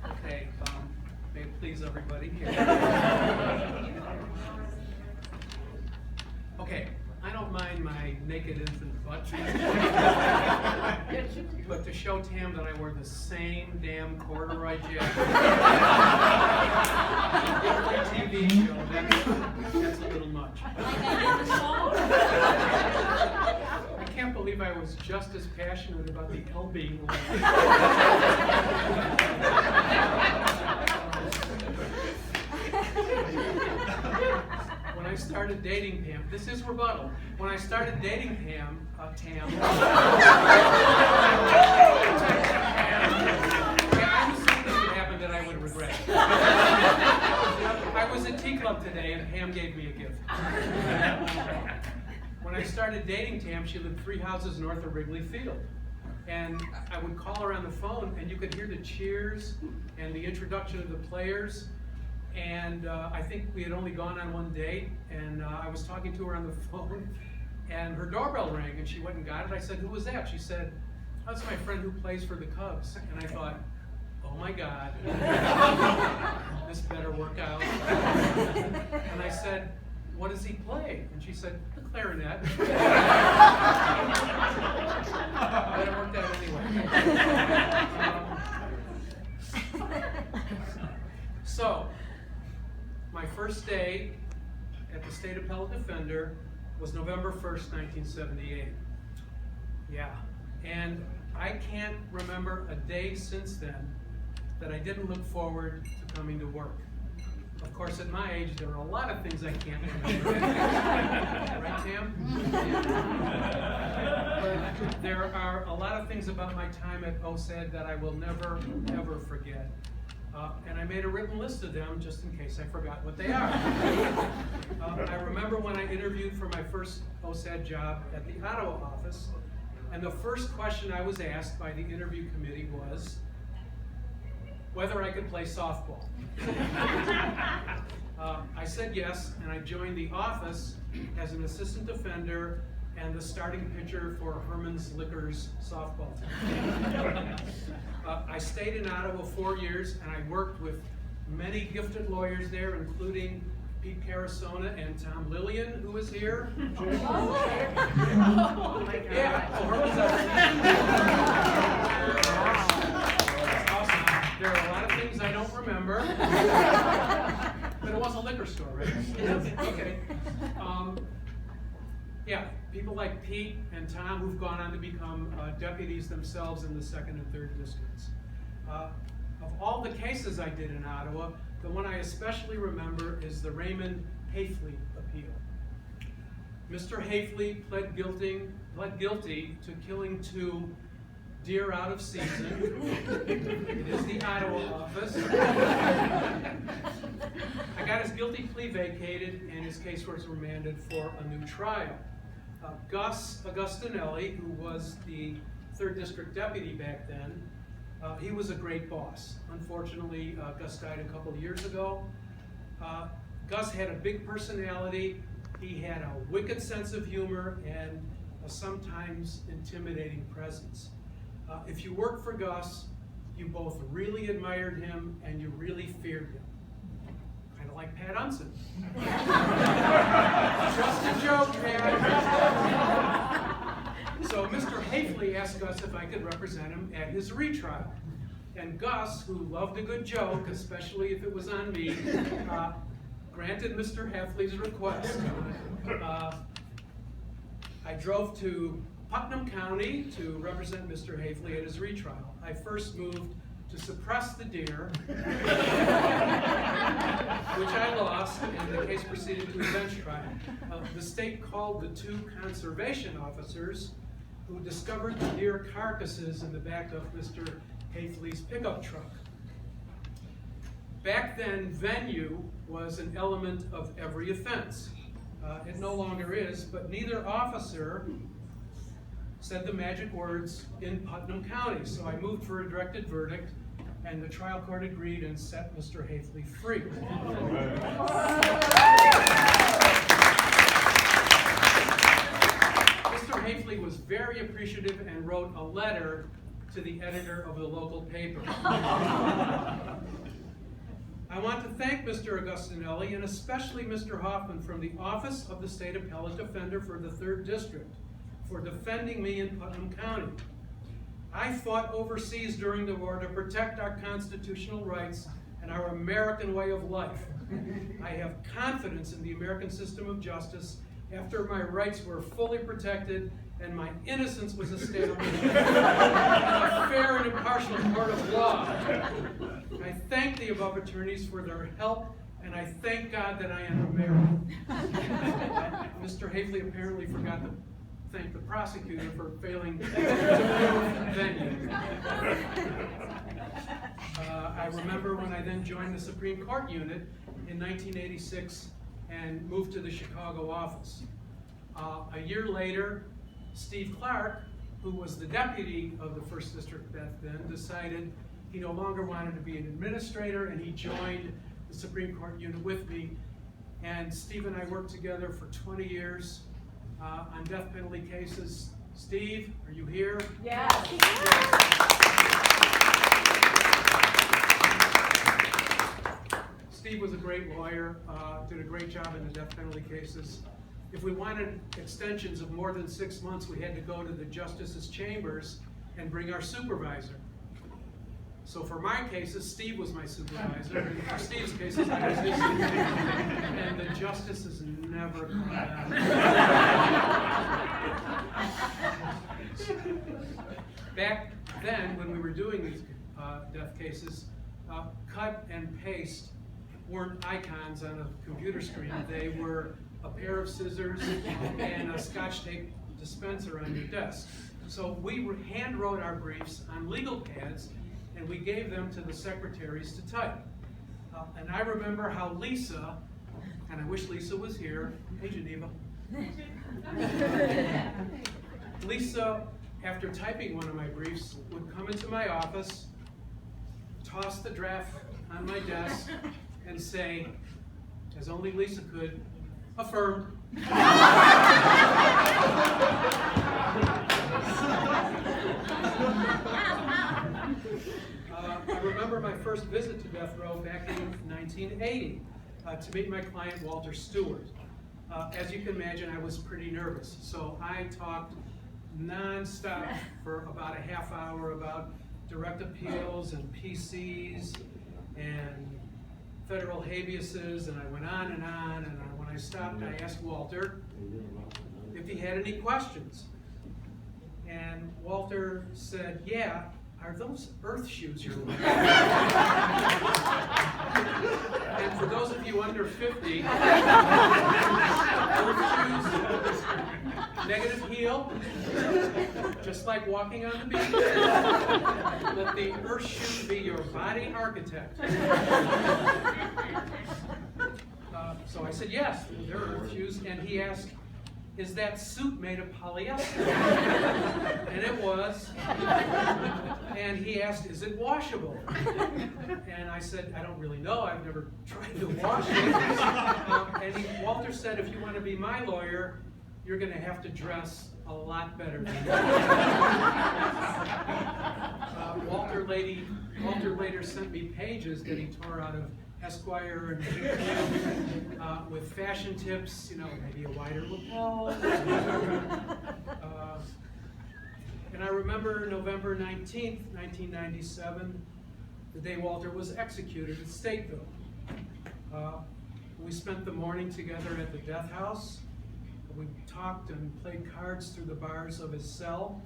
Okay, may it please everybody. Okay, I don't mind my naked infant butt. But to show Tam that I wore the same damn corduroy jacket every TV show, that's a little much. I can't believe I was just as passionate about the L being When I started dating Pam, this is rebuttal. When I started dating Tam, I knew something would happen that I would regret. I was at Tea Club today and Pam gave me a gift. When I started dating Tam, she lived 3 houses north of Wrigley Field. And I would call her on the phone and you could hear the cheers and the introduction of the players. And I think we had only gone on one date, and I was talking to her on the phone, and her doorbell rang, and she went and got it. I said, "Who was that?" She said, "That's my friend who plays for the Cubs." And I thought, oh my God, this better work out. And I said, "What does he play?" And she said, "The clarinet." But it worked out anyway. So, my first day at the State Appellate Defender was November 1st, 1978. Yeah, and I can't remember a day since then that I didn't look forward to coming to work. Of course, at my age, there are a lot of things I can't remember. Right, Tam? But there are a lot of things about my time at OSAD that I will never, ever forget. And I made a written list of them just in case I forgot what they are. I remember when I interviewed for my first OSAD job at the Ottawa office, and the first question I was asked by the interview committee was whether I could play softball. I said yes, and I joined the office as an assistant defender and the starting pitcher for Herman's Liquors softball team. I stayed in Ottawa 4 years, and I worked with many gifted lawyers there, including Pete Carasona and Tom Lillian, who is here. Oh my God. Yeah, Herman's That's awesome. There are a lot of things I don't remember. But it was a liquor store, right? Okay. Yeah, people like Pete and Tom who've gone on to become deputies themselves in the 2nd and 3rd districts. Of all the cases I did in Ottawa, the one I especially remember is the Raymond Hafley appeal. Mr. Hafley pled guilty to killing 2 deer out of season. It is the Ottawa office. I got his guilty plea vacated and his case was remanded for a new trial. Gus Augustinelli, who was the 3rd District deputy back then, he was a great boss. Unfortunately, Gus died a couple years ago. Gus had a big personality. He had a wicked sense of humor and a sometimes intimidating presence. If you worked for Gus, you both really admired him and you really feared him. Kind of like Pat Unson. Just a joke, Pat. So Mr. Hafley asked Gus if I could represent him at his retrial. And Gus, who loved a good joke, especially if it was on me, granted Mr. Hafley's request. I drove to Putnam County to represent Mr. Hafley at his retrial. I first moved to suppress the deer, which I lost, and the case proceeded to a bench trial. The state called the 2 conservation officers who discovered the deer carcasses in the back of Mr. Hafley's pickup truck. Back then, venue was an element of every offense. It no longer is, but neither officer said the magic words in Putnam County. So I moved for a directed verdict, and the trial court agreed and set Mr. Hafley free. Mr. Hafley was very appreciative and wrote a letter to the editor of the local paper. I want to thank Mr. Augustinelli and especially Mr. Hoffman from the Office of the State Appellate Defender for the 3rd District for defending me in Putnam County. I fought overseas during the war to protect our constitutional rights and our American way of life. I have confidence in the American system of justice after my rights were fully protected and my innocence was established in a fair and impartial court of law. I thank the above attorneys for their help, and I thank God that I am American. Mr. Hafley apparently forgot to thank the prosecutor for failing to prove venue. I remember when I then joined the Supreme Court unit in 1986 and moved to the Chicago office. A year later, Steve Clark, who was the deputy of the 1st District back then, decided he no longer wanted to be an administrator, and he joined the Supreme Court unit with me. And Steve and I worked together for 20 years on death penalty cases. Steve, are you here? Yes. Steve was a great lawyer, did a great job in the death penalty cases. If we wanted extensions of more than 6 months, we had to go to the justices' chambers and bring our supervisor. So for my cases, Steve was my supervisor, and for Steve's cases, I was his supervisor. And the justices never come out. Back then, when we were doing these death cases, cut and paste weren't icons on a computer screen. They were a pair of scissors and a Scotch tape dispenser on your desk. So we hand wrote our briefs on legal pads, and we gave them to the secretaries to type. And I remember how Lisa, and I wish Lisa was here. Hey, Geneva. Lisa, after typing one of my briefs, would come into my office, toss the draft on my desk, and say, as only Lisa could, affirmed. I remember my first visit to death row back in 1980 to meet my client, Walter Stewart. As you can imagine, I was pretty nervous, so I talked non-stop for about a half hour about direct appeals and PCs and federal habeases, and I went on, and when I stopped, I asked Walter if he had any questions. And Walter said, yeah, are those earth shoes you're wearing? And for those of you under 50, earth shoes, negative heel, just like walking on the beach. Let the earth shoe be your body architect. So I said, yes, they're earth shoes. And he asked, is that suit made of polyester? And it was. And he asked, is it washable? And I said, I don't really know. I've never tried to wash it. Walter said, if you want to be my lawyer, you're going to have to dress a lot better than that. Walter later sent me pages that he tore out of Esquire and with fashion tips, maybe a wider lapel. And I remember November 19th, 1997, the day Walter was executed at Stateville. We spent the morning together at the death house. We talked and played cards through the bars of his cell.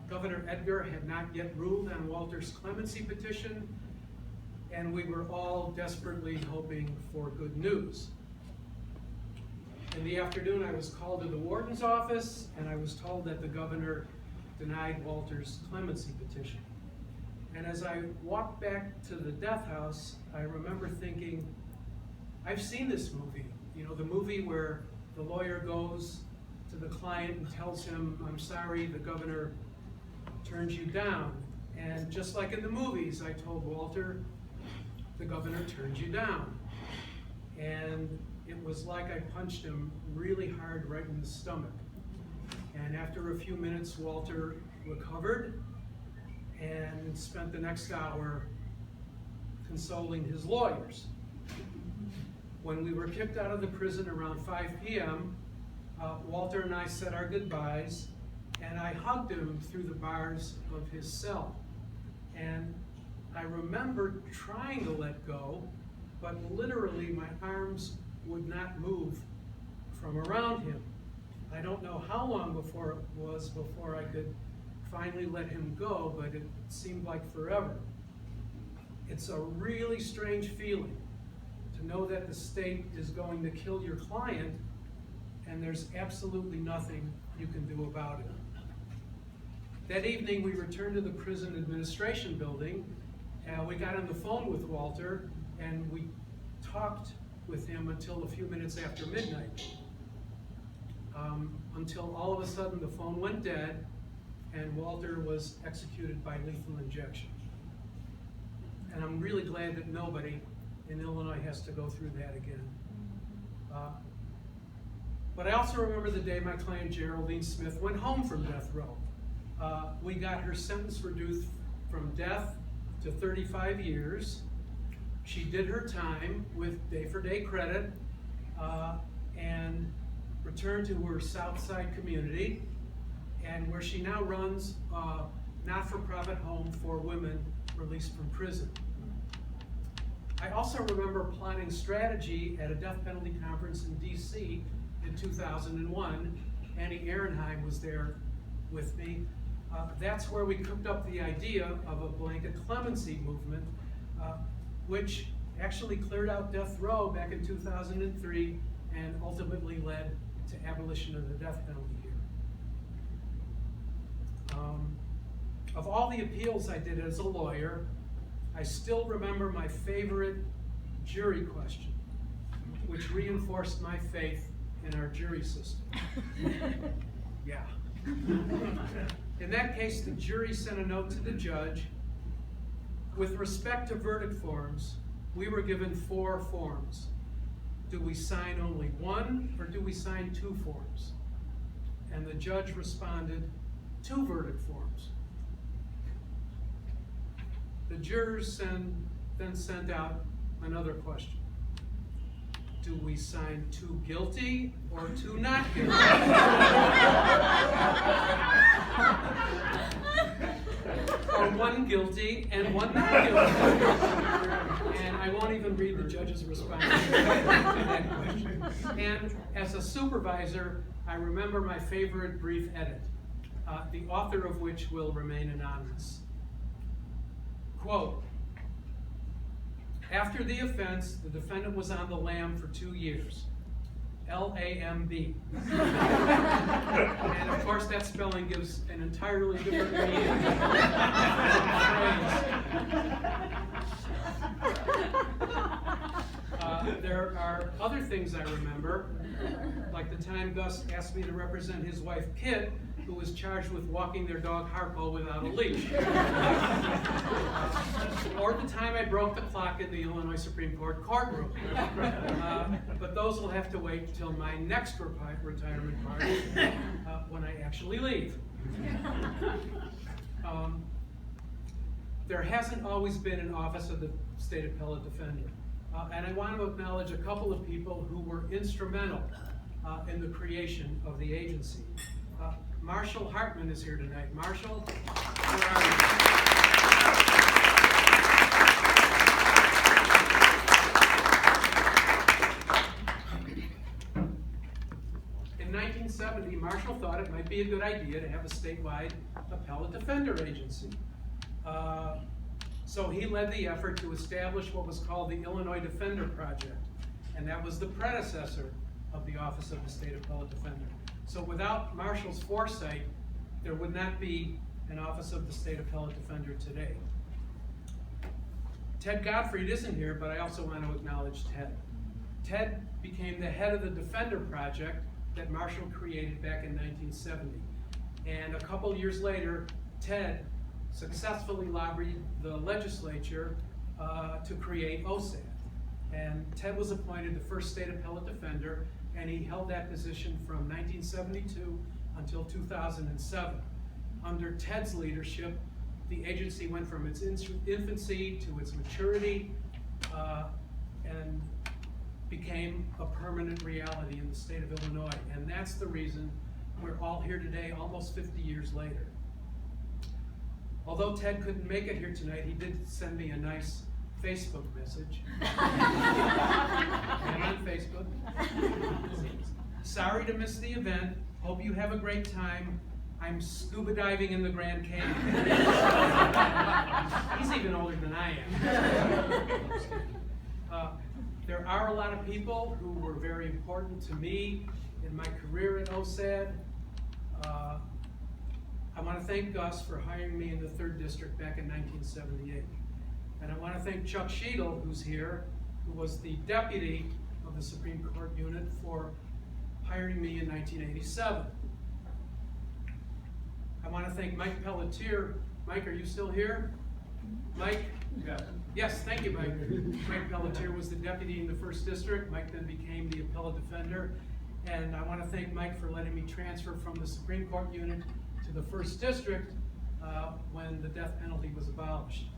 Governor Edgar had not yet ruled on Walter's clemency petition, and we were all desperately hoping for good news. In the afternoon, I was called to the warden's office, and I was told that the governor denied Walter's clemency petition. And as I walked back to the death house, I remember thinking, I've seen this movie. The movie where the lawyer goes to the client and tells him, I'm sorry, the governor turned you down. And just like in the movies, I told Walter, the governor turned you down. And it was like I punched him really hard right in the stomach. And after a few minutes, Walter recovered, and spent the next hour consoling his lawyers. When we were kicked out of the prison around 5 p.m., Walter and I said our goodbyes, and I hugged him through the bars of his cell. And I remember trying to let go, but literally my arms would not move from around him. I don't know how long before I could finally let him go, but it seemed like forever. It's a really strange feeling to know that the state is going to kill your client and there's absolutely nothing you can do about it. That evening we returned to the prison administration building and we got on the phone with Walter and we talked with him until a few minutes after midnight. Until all of a sudden the phone went dead and Walter was executed by lethal injection. And I'm really glad that nobody in Illinois has to go through that again. But I also remember the day my client Geraldine Smith went home from death row. We got her sentence reduced from death to 35 years. She did her time with day-for-day credit and returned to her Southside community, and where she now runs a not-for-profit home for women released from prison. I also remember plotting strategy at a death penalty conference in DC in 2001. Annie Ehrenheim was there with me. That's where we cooked up the idea of a blanket clemency movement, which actually cleared out death row back in 2003 and ultimately led to abolition of the death penalty here. Of all the appeals I did as a lawyer, I still remember my favorite jury question, which reinforced my faith in our jury system. Yeah. In that case, the jury sent a note to the judge. With respect to verdict forms, we were given 4 forms. Do we sign only one, or do we sign 2 forms? And the judge responded, 2 verdict forms. The jurors then sent out another question. Do we sign 2 guilty or 2 not guilty? Or 1 guilty and 1 not guilty? And I won't even read the judge's response to that question. And as a supervisor, I remember my favorite brief edit, the author of which will remain anonymous. Quote, after the offense, the defendant was on the lam for 2 years. L-A-M-B. And of course that spelling gives an entirely different meaning. There are other things I remember, like the time Gus asked me to represent his wife Kit, who was charged with walking their dog Harpo without a leash. Or the time I broke the clock in the Illinois Supreme Court courtroom. But those will have to wait until my next retirement party, when I actually leave. There hasn't always been an office of the State Appellate Defender. And I want to acknowledge a couple of people who were instrumental in the creation of the agency. Marshall Hartman is here tonight. Marshall, where are you? In 1970, Marshall thought it might be a good idea to have a statewide appellate defender agency. So he led the effort to establish what was called the Illinois Defender Project, and that was the predecessor of the Office of the State Appellate Defender. So without Marshall's foresight, there would not be an Office of the State Appellate Defender today. Ted Gottfried isn't here, but I also want to acknowledge Ted. Ted became the head of the Defender Project that Marshall created back in 1970. And a couple years later, Ted successfully lobbied the legislature to create OSAD. And Ted was appointed the first state appellate defender, and he held that position from 1972 until 2007. Under Ted's leadership, the agency went from its infancy to its maturity and became a permanent reality in the state of Illinois. And that's the reason we're all here today, almost 50 years later. Although Ted couldn't make it here tonight, he did send me a nice Facebook message. I'm on Facebook. Sorry to miss the event. Hope you have a great time. I'm scuba diving in the Grand Canyon. He's even older than I am. There are a lot of people who were very important to me in my career at OSAD. I want to thank Gus for hiring me in the 3rd District back in 1978. And I want to thank Chuck Sheedle, who's here, who was the deputy of the Supreme Court unit, for hiring me in 1987. I want to thank Mike Pelletier. Mike, are you still here? Mike? Yeah. Yes, thank you, Mike. Mike Pelletier was the deputy in the 1st District. Mike then became the appellate defender. And I want to thank Mike for letting me transfer from the Supreme Court unit to the 1st District when the death penalty was abolished.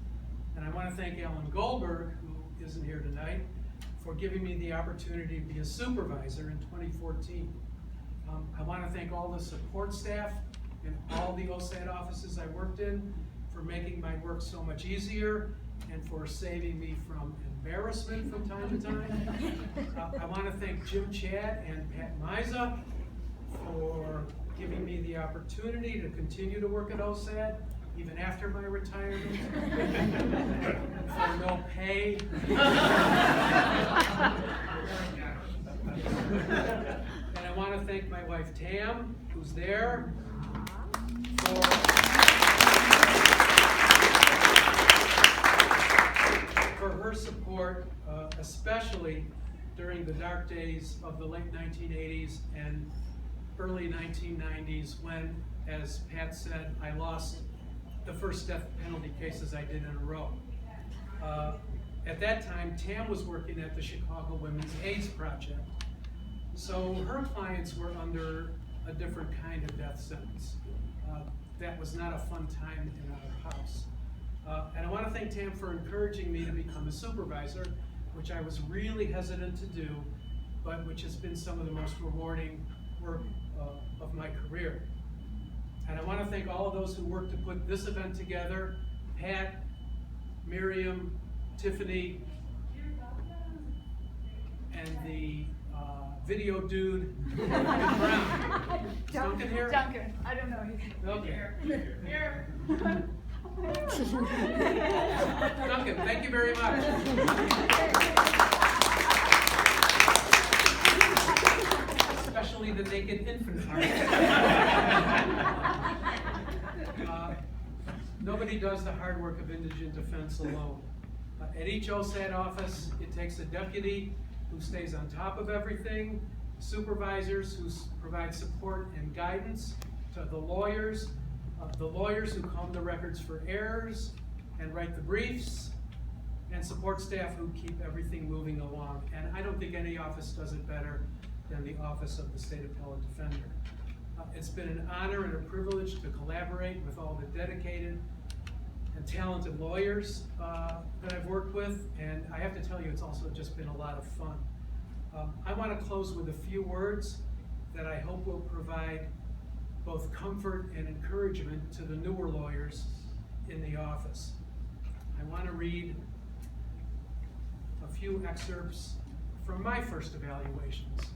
And I want to thank Alan Goldberg, who isn't here tonight, for giving me the opportunity to be a supervisor in 2014. I want to thank all the support staff in all the OSAD offices I worked in for making my work so much easier and for saving me from embarrassment from time to time. I want to thank Jim Chad and Pat Miza for giving me the opportunity to continue to work at OSAD even after my retirement for no pay. And I want to thank my wife Tam, who's there, for her support, especially during the dark days of the late 1980s and early 1990s when, as Pat said, I lost the first death penalty cases I did in a row. At that time, Tam was working at the Chicago Women's AIDS Project. So her clients were under a different kind of death sentence. That was not a fun time in our house. And I want to thank Tam for encouraging me to become a supervisor, which I was really hesitant to do, but which has been some of the most rewarding work of my career. And I want to thank all of those who worked to put this event together: Pat, Miriam, Tiffany, and the video dude, Duncan Brown. Is Duncan here? Duncan, I don't know. Okay. Here. Duncan, thank you very much. Especially the naked infant heart. Nobody does the hard work of indigent defense alone. At each OSAD office, it takes a deputy who stays on top of everything, supervisors who provide support and guidance to the lawyers who comb the records for errors and write the briefs, and support staff who keep everything moving along. And I don't think any office does it better than the Office of the State Appellate Defender. It's been an honor and a privilege to collaborate with all the dedicated and talented lawyers that I've worked with, and I have to tell you, it's also just been a lot of fun. I want to close with a few words that I hope will provide both comfort and encouragement to the newer lawyers in the office. I want to read a few excerpts from my first evaluations.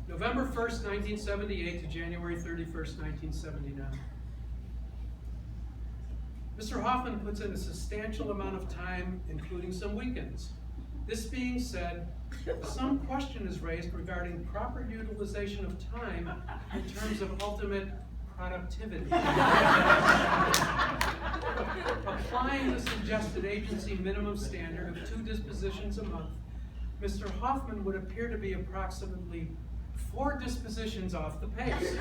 November 1st, 1978 to January 31st, 1979. Mr. Hoffman puts in a substantial amount of time, including some weekends. This being said, some question is raised regarding proper utilization of time in terms of ultimate productivity. Applying the suggested agency minimum standard of 2 dispositions a month, Mr. Hoffman would appear to be approximately 4 dispositions off the pace.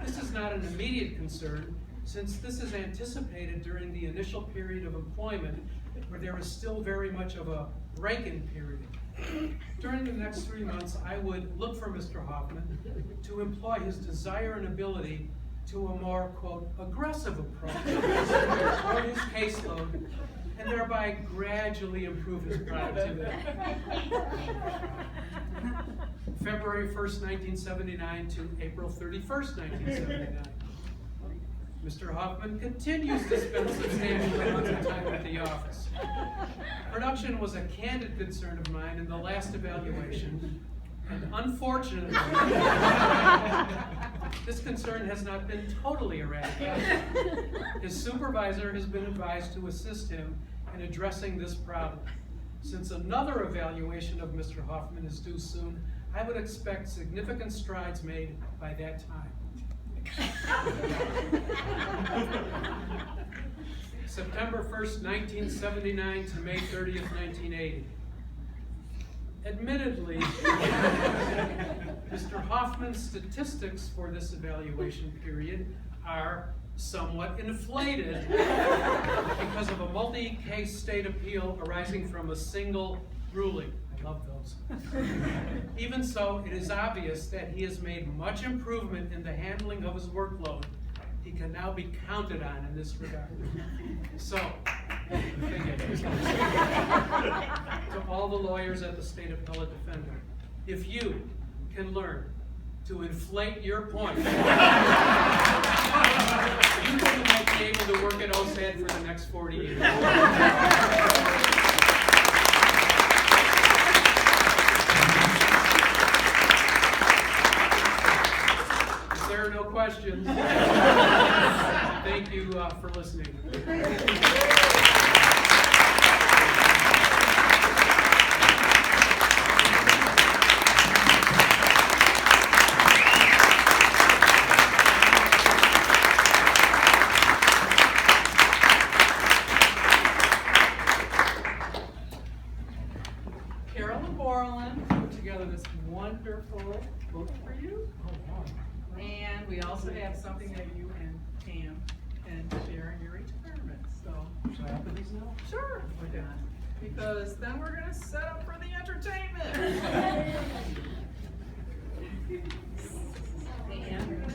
This is not an immediate concern, since this is anticipated during the initial period of employment where there is still very much of a break-in period. During the next 3 months, I would look for Mr. Hoffman to employ his desire and ability to a more, quote, aggressive approach toward his caseload, and thereby gradually improve his productivity. February 1st, 1979 to April 31st, 1979. Mr. Hoffman continues to spend substantial amounts of time at the office. Production was a candid concern of mine in the last evaluation, and unfortunately, this concern has not been totally eradicated. His supervisor has been advised to assist him in addressing this problem. Since another evaluation of Mr. Hoffman is due soon, I would expect significant strides made by that time. September 1st, 1979 to May 30th, 1980. Admittedly, Mr. Hoffman's statistics for this evaluation period are somewhat inflated because of a multi-case state appeal arising from a single ruling. I love those. Even so, it is obvious that he has made much improvement in the handling of his workload. He can now be counted on in this regard. So, to all the lawyers at the State Appellate Defender, if you can learn to inflate your point, you might be able to work at OSAD for the next 40 years. There are no questions. Thank you for listening. Carolyn Borland put together this wonderful book for you. And we also have something that you and Pam can share in your retirement. So, Should I open these now? sure, we're done. Because then we're going to set up for the entertainment. And